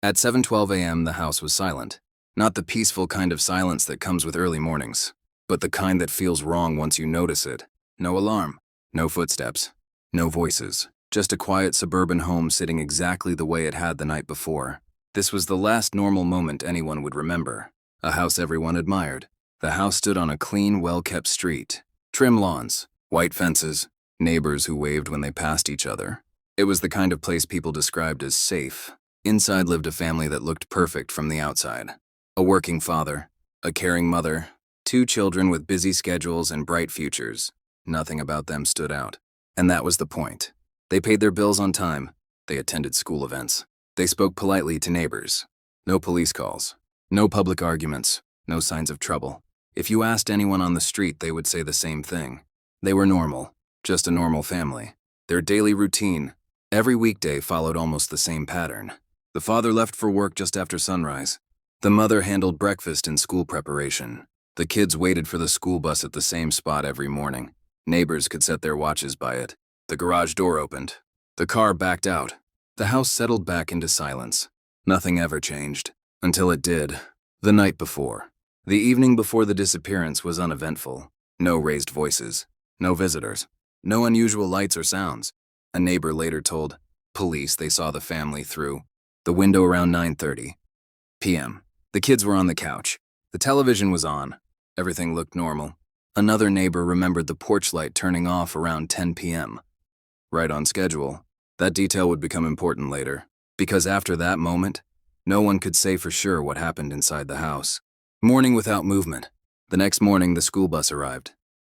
At 7:12 a.m., the house was silent. Not the peaceful kind of silence that comes with early mornings, but the kind that feels wrong once you notice it. No alarm, no footsteps, no voices, just a quiet suburban home sitting exactly the way it had the night before. This was the last normal moment anyone would remember. A house everyone admired. The house stood on a clean, well-kept street. Trim lawns, white fences, neighbors who waved when they passed each other. It was the kind of place people described as safe. Inside lived a family that looked perfect from the outside. A working father, a caring mother, 2 children with busy schedules and bright futures. Nothing about them stood out. And that was the point. They paid their bills on time. They attended school events. They spoke politely to neighbors. No police calls. No public arguments. No signs of trouble. If you asked anyone on the street, they would say the same thing. They were normal. Just a normal family. Their daily routine, every weekday, followed almost the same pattern. The father left for work just after sunrise. The mother handled breakfast and school preparation. The kids waited for the school bus at the same spot every morning. Neighbors could set their watches by it. The garage door opened. The car backed out. The house settled back into silence. Nothing ever changed. Until it did. The night before. The evening before the disappearance was uneventful. No raised voices. No visitors. No unusual lights or sounds. A neighbor later told police they saw the family through the window around 9:30 p.m. The kids were on the couch. The television was on. Everything looked normal. Another neighbor remembered the porch light turning off around 10 p.m. Right on schedule. That detail would become important later, because after that moment, no one could say for sure what happened inside the house. Morning without movement. The next morning, the school bus arrived.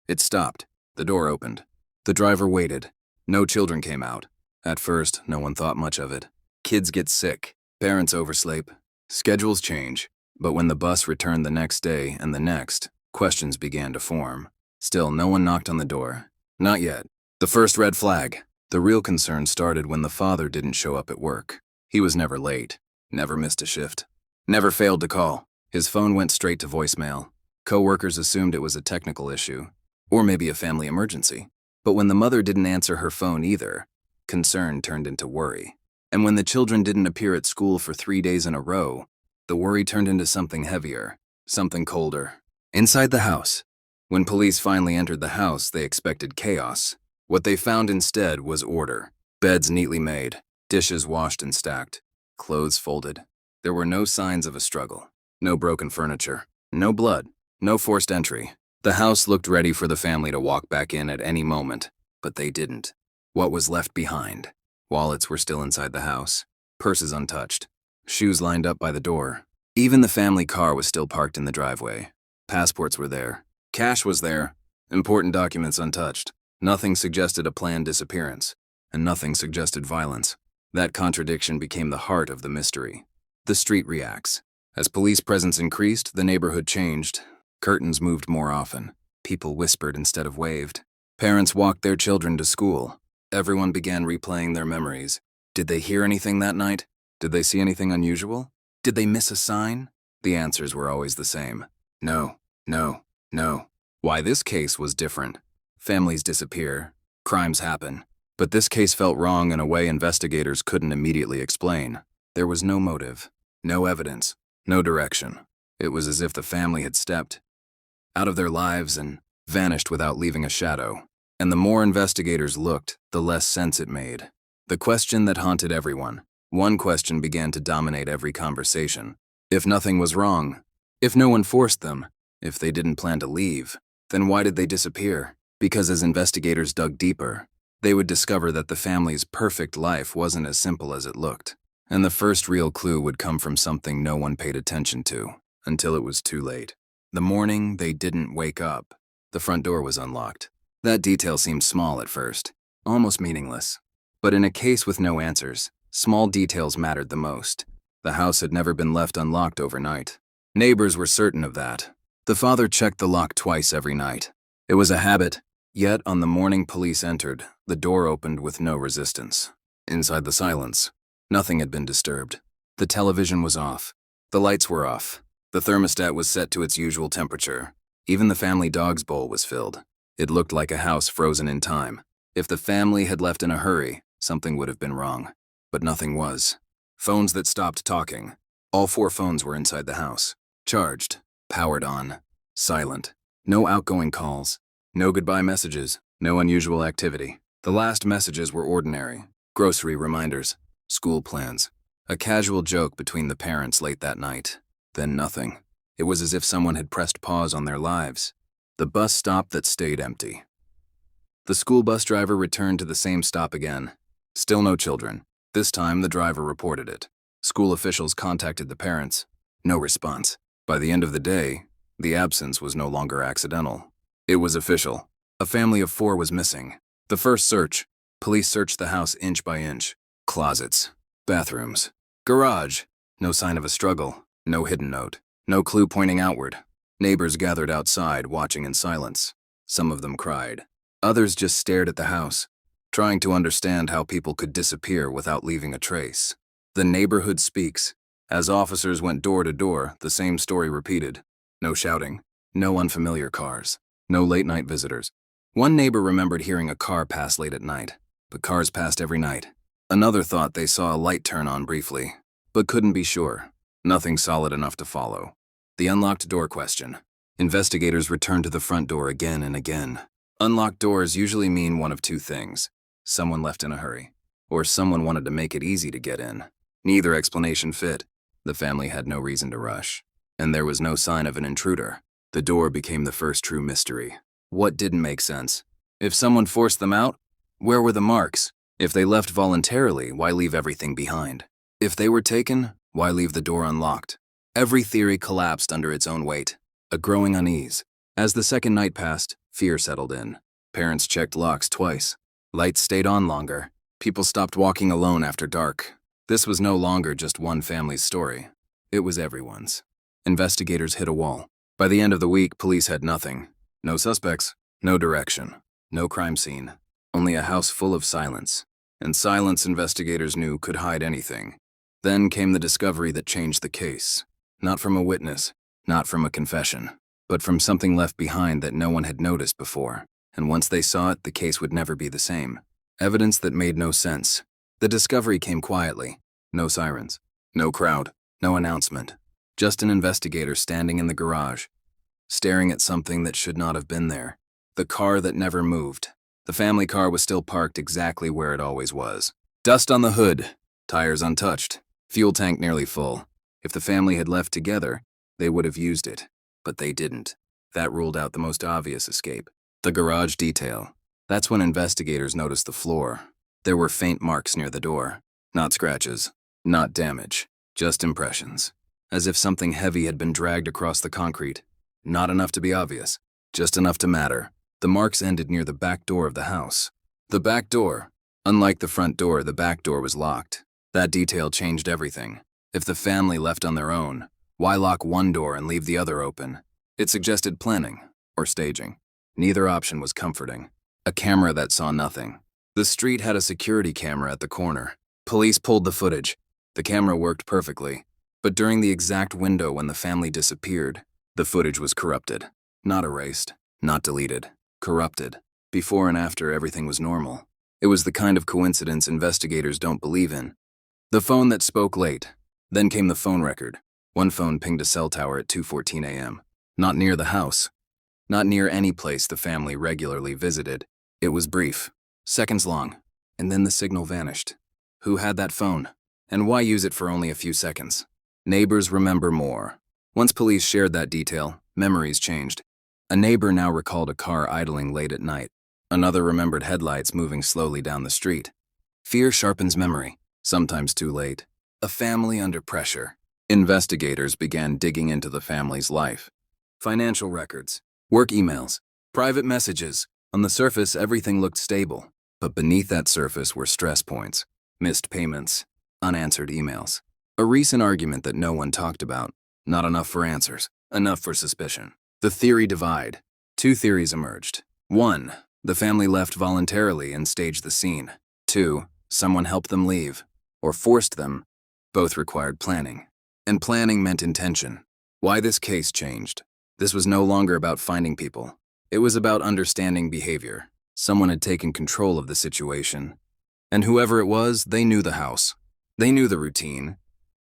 It stopped. The door opened. The driver waited. No children came out. At first, no one thought much of it. Kids get sick. Parents oversleep. Schedules change. But when the bus returned the next day and the next, questions began to form. Still, no one knocked on the door. Not yet. The first red flag. The real concern started when the father didn't show up at work. He was never late. Never missed a shift. Never failed to call. His phone went straight to voicemail. Co-workers assumed it was a technical issue, or maybe a family emergency. But when the mother didn't answer her phone either, concern turned into worry. And when the children didn't appear at school for 3 days in a row, the worry turned into something heavier, something colder. Inside the house. When police finally entered the house, they expected chaos. What they found instead was order. Beds neatly made, dishes washed and stacked, clothes folded. There were no signs of a struggle. No broken furniture. No blood. No forced entry. The house looked ready for the family to walk back in at any moment, but they didn't. What was left behind? Wallets were still inside the house. Purses untouched. Shoes lined up by the door. Even the family car was still parked in the driveway. Passports were there. Cash was there. Important documents untouched. Nothing suggested a planned disappearance, and nothing suggested violence. That contradiction became the heart of the mystery. The street reacts. As police presence increased, the neighborhood changed. Curtains moved more often. People whispered instead of waved. Parents walked their children to school. Everyone began replaying their memories. Did they hear anything that night? Did they see anything unusual? Did they miss a sign? The answers were always the same. No, no, no. Why this case was different. Families disappear. Crimes happen. But this case felt wrong in a way investigators couldn't immediately explain. There was no motive, no evidence, no direction. It was as if the family had stepped out of their lives and vanished without leaving a shadow. And the more investigators looked, the less sense it made. The question that haunted everyone. One question began to dominate every conversation. If nothing was wrong, if no one forced them, if they didn't plan to leave, then why did they disappear? Because as investigators dug deeper, they would discover that the family's perfect life wasn't as simple as it looked. And the first real clue would come from something no one paid attention to, until it was too late. The morning they didn't wake up, the front door was unlocked. That detail seemed small at first, almost meaningless. But in a case with no answers, small details mattered the most. The house had never been left unlocked overnight. Neighbors were certain of that. The father checked the lock twice every night. It was a habit. Yet on the morning police entered, the door opened with no resistance. Inside the silence, nothing had been disturbed. The television was off. The lights were off. The thermostat was set to its usual temperature. Even the family dog's bowl was filled. It looked like a house frozen in time. If the family had left in a hurry, something would have been wrong. But nothing was. Phones that stopped talking. All 4 phones were inside the house. Charged. Powered on. Silent. No outgoing calls. No goodbye messages. No unusual activity. The last messages were ordinary. Grocery reminders. School plans. A casual joke between the parents late that night. Then nothing. It was as if someone had pressed pause on their lives. The bus stop that stayed empty. The school bus driver returned to the same stop again. Still no children. This time, the driver reported it. School officials contacted the parents. No response. By the end of the day, the absence was no longer accidental. It was official. A family of 4 was missing. The first search. Police searched the house inch by inch. Closets. Bathrooms. Garage. No sign of a struggle. No hidden note. No clue pointing outward. Neighbors gathered outside, watching in silence. Some of them cried. Others just stared at the house, trying to understand how people could disappear without leaving a trace. The neighborhood speaks. As officers went door to door, the same story repeated. No shouting. No unfamiliar cars. No late-night visitors. One neighbor remembered hearing a car pass late at night, but cars passed every night. Another thought they saw a light turn on briefly, but couldn't be sure. Nothing solid enough to follow. The unlocked door question. Investigators returned to the front door again and again. Unlocked doors usually mean one of 2 things. Someone left in a hurry, or someone wanted to make it easy to get in. Neither explanation fit. The family had no reason to rush, and there was no sign of an intruder. The door became the first true mystery. What didn't make sense? If someone forced them out, where were the marks? If they left voluntarily, why leave everything behind? If they were taken, why leave the door unlocked? Every theory collapsed under its own weight. A growing unease. As the second night passed, fear settled in. Parents checked locks twice. Lights stayed on longer. People stopped walking alone after dark. This was no longer just one family's story. It was everyone's. Investigators hit a wall. By the end of the week, police had nothing. No suspects, no direction, no crime scene. Only a house full of silence. And silence, investigators knew, could hide anything. Then came the discovery that changed the case. Not from a witness, not from a confession, but from something left behind that no one had noticed before. And once they saw it, the case would never be the same. Evidence that made no sense. The discovery came quietly. No sirens, no crowd, no announcement. Just an investigator standing in the garage, staring at something that should not have been there. The car that never moved. The family car was still parked exactly where it always was. Dust on the hood, tires untouched, fuel tank nearly full. If the family had left together, they would have used it. But they didn't. That ruled out the most obvious escape. The garage detail. That's when investigators noticed the floor. There were faint marks near the door. Not scratches, not damage, just impressions. As if something heavy had been dragged across the concrete. Not enough to be obvious, just enough to matter. The marks ended near the back door of the house. The back door. Unlike the front door, the back door was locked. That detail changed everything. If the family left on their own, why lock one door and leave the other open? It suggested planning, or staging. Neither option was comforting. A camera that saw nothing. The street had a security camera at the corner. Police pulled the footage. The camera worked perfectly. But during the exact window when the family disappeared, the footage was corrupted. Not erased, not deleted. Corrupted. Before and after, everything was normal. It was the kind of coincidence investigators don't believe in. The phone that spoke late. Then came the phone record. One phone pinged a cell tower at 2:14 a.m. Not near the house. Not near any place the family regularly visited. It was brief. Seconds long. And then the signal vanished. Who had that phone? And why use it for only a few seconds? Neighbors remember more. Once police shared that detail, memories changed. A neighbor now recalled a car idling late at night. Another remembered headlights moving slowly down the street. Fear sharpens memory, sometimes too late. A family under pressure. Investigators began digging into the family's life. Financial records, work emails, private messages. On the surface, everything looked stable. But beneath that surface were stress points, missed payments, unanswered emails. A recent argument that no one talked about. Not enough for answers, enough for suspicion. The theory divide. 2 theories emerged. 1. The family left voluntarily and staged the scene. 2. Someone helped them leave, or forced them. Both required planning. And planning meant intention. Why this case changed. This was no longer about finding people. It was about understanding behavior. Someone had taken control of the situation. And whoever it was, they knew the house. They knew the routine.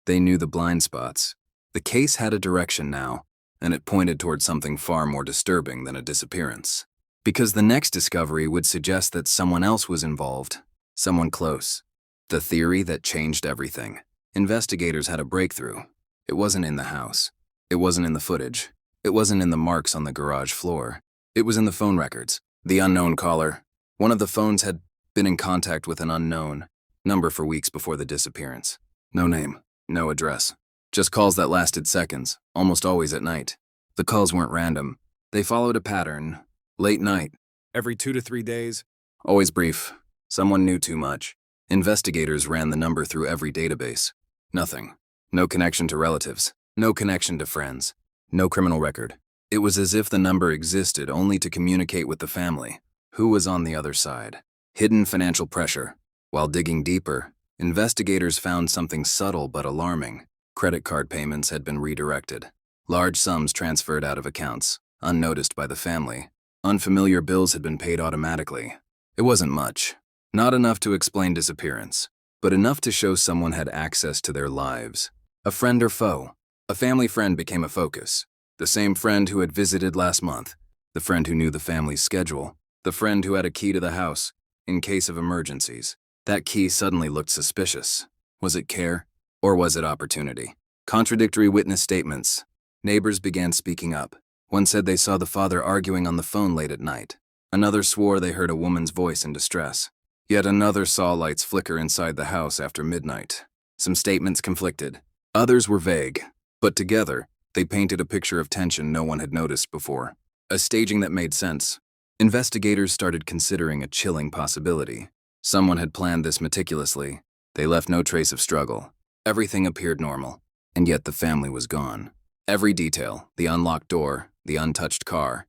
They knew the blind spots. The case had a direction now, and it pointed toward something far more disturbing than a disappearance. Because the next discovery would suggest that someone else was involved, someone close. The theory that changed everything. Investigators had a breakthrough. It wasn't in the house. It wasn't in the footage. It wasn't in the marks on the garage floor. It was in the phone records. The unknown caller. One of the phones had been in contact with an unknown number for weeks before the disappearance. No name, no address. Just calls that lasted seconds, almost always at night. The calls weren't random. They followed a pattern. Late night. Every 2 to 3 days. Always brief. Someone knew too much. Investigators ran the number through every database. Nothing. No connection to relatives. No connection to friends. No criminal record. It was as if the number existed only to communicate with the family. Who was on the other side? Hidden financial pressure. While digging deeper, investigators found something subtle but alarming. Credit card payments had been redirected. Large sums transferred out of accounts, unnoticed by the family. Unfamiliar bills had been paid automatically. It wasn't much. Not enough to explain disappearance, but enough to show someone had access to their lives. A friend or foe. A family friend became a focus. The same friend who had visited last month. The friend who knew the family's schedule. The friend who had a key to the house, in case of emergencies. That key suddenly looked suspicious. Was it care? Or was it opportunity? Contradictory witness statements. Neighbors began speaking up. One said they saw the father arguing on the phone late at night. Another swore they heard a woman's voice in distress. Yet another saw lights flicker inside the house after midnight. Some statements conflicted. Others were vague. But together, they painted a picture of tension no one had noticed before. A staging that made sense. Investigators started considering a chilling possibility. Someone had planned this meticulously. They left no trace of struggle. Everything appeared normal, and yet the family was gone. Every detail, the unlocked door, the untouched car,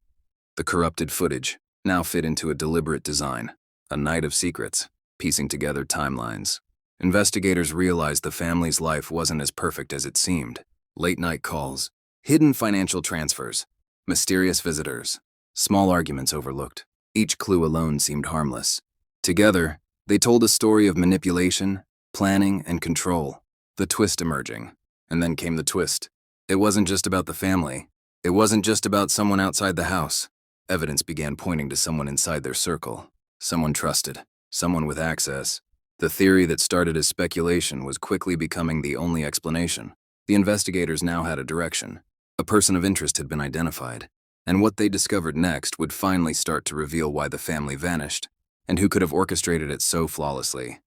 the corrupted footage, now fit into a deliberate design. A night of secrets, piecing together timelines. Investigators realized the family's life wasn't as perfect as it seemed. Late-night calls, hidden financial transfers, mysterious visitors, small arguments overlooked. Each clue alone seemed harmless. Together, they told a story of manipulation, planning, and control. The twist emerging. And then came the twist. It wasn't just about the family. It wasn't just about someone outside the house. Evidence began pointing to someone inside their circle. Someone trusted. Someone with access. The theory that started as speculation was quickly becoming the only explanation. The investigators now had a direction. A person of interest had been identified. And what they discovered next would finally start to reveal why the family vanished, and who could have orchestrated it so flawlessly.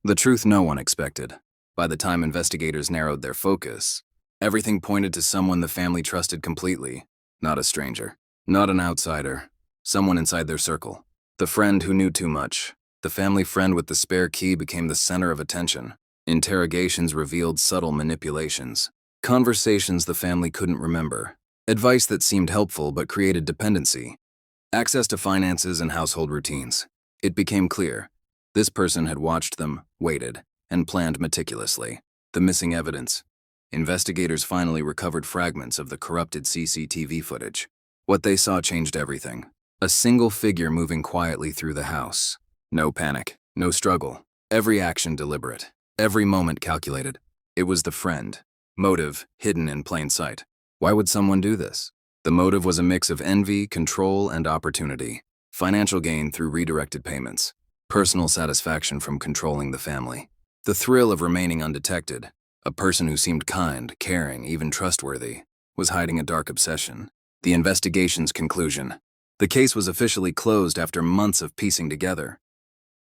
The truth no one expected. By the time investigators narrowed their focus, everything pointed to someone the family trusted completely. Not a stranger. Not an outsider. Someone inside their circle. The friend who knew too much. The family friend with the spare key became the center of attention. Interrogations revealed subtle manipulations. Conversations the family couldn't remember. Advice that seemed helpful but created dependency. Access to finances and household routines. It became clear. This person had watched them, waited, and planned meticulously. The missing evidence. Investigators finally recovered fragments of the corrupted CCTV footage. What they saw changed everything. A single figure moving quietly through the house. No panic, no struggle. Every action deliberate. Every moment calculated. It was the friend. Motive hidden in plain sight. Why would someone do this? The motive was a mix of envy, control, and opportunity. Financial gain through redirected payments. Personal satisfaction from controlling the family. The thrill of remaining undetected. A person who seemed kind, caring, even trustworthy, was hiding a dark obsession. The investigation's conclusion. The case was officially closed after months of piecing together.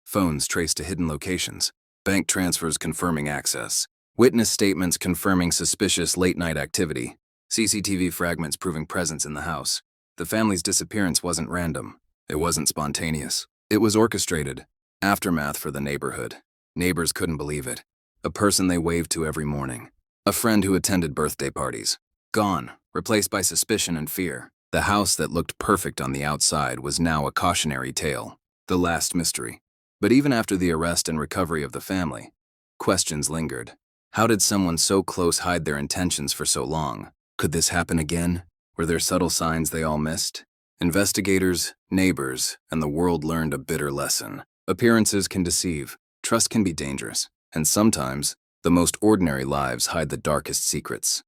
Phones traced to hidden locations. Bank transfers confirming access. Witness statements confirming suspicious late-night activity. CCTV fragments proving presence in the house. The family's disappearance wasn't random. It wasn't spontaneous. It was orchestrated. Aftermath for the neighborhood. Neighbors couldn't believe it. A person they waved to every morning. A friend who attended birthday parties. Gone, replaced by suspicion and fear. The house that looked perfect on the outside was now a cautionary tale. The last mystery. But even after the arrest and recovery of the family, questions lingered. How did someone so close hide their intentions for so long? Could this happen again? Were there subtle signs they all missed? Investigators, neighbors, and the world learned a bitter lesson. Appearances can deceive, trust can be dangerous, and sometimes The most ordinary lives hide the darkest secrets.